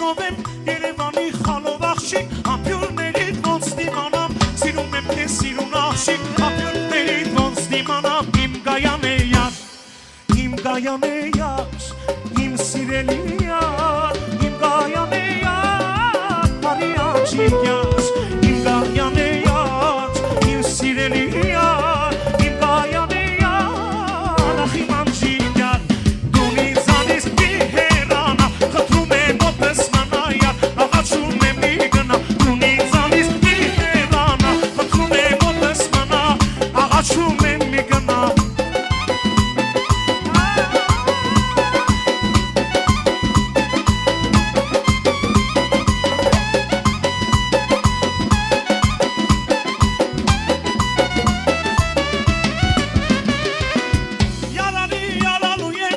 Սիրով եմ Երևանի խալով աղջիկ, ափյուրներից ոնց դիմանամ, սիրում եմ քեզ սիրուն աղջիկ, ափյուրներից ոնց դիմանամ, իմ Գայանե յար, իմ Գայանե յար, իմ սիրելի յար, իմ Գայանե յար, բարի աղջիկ յար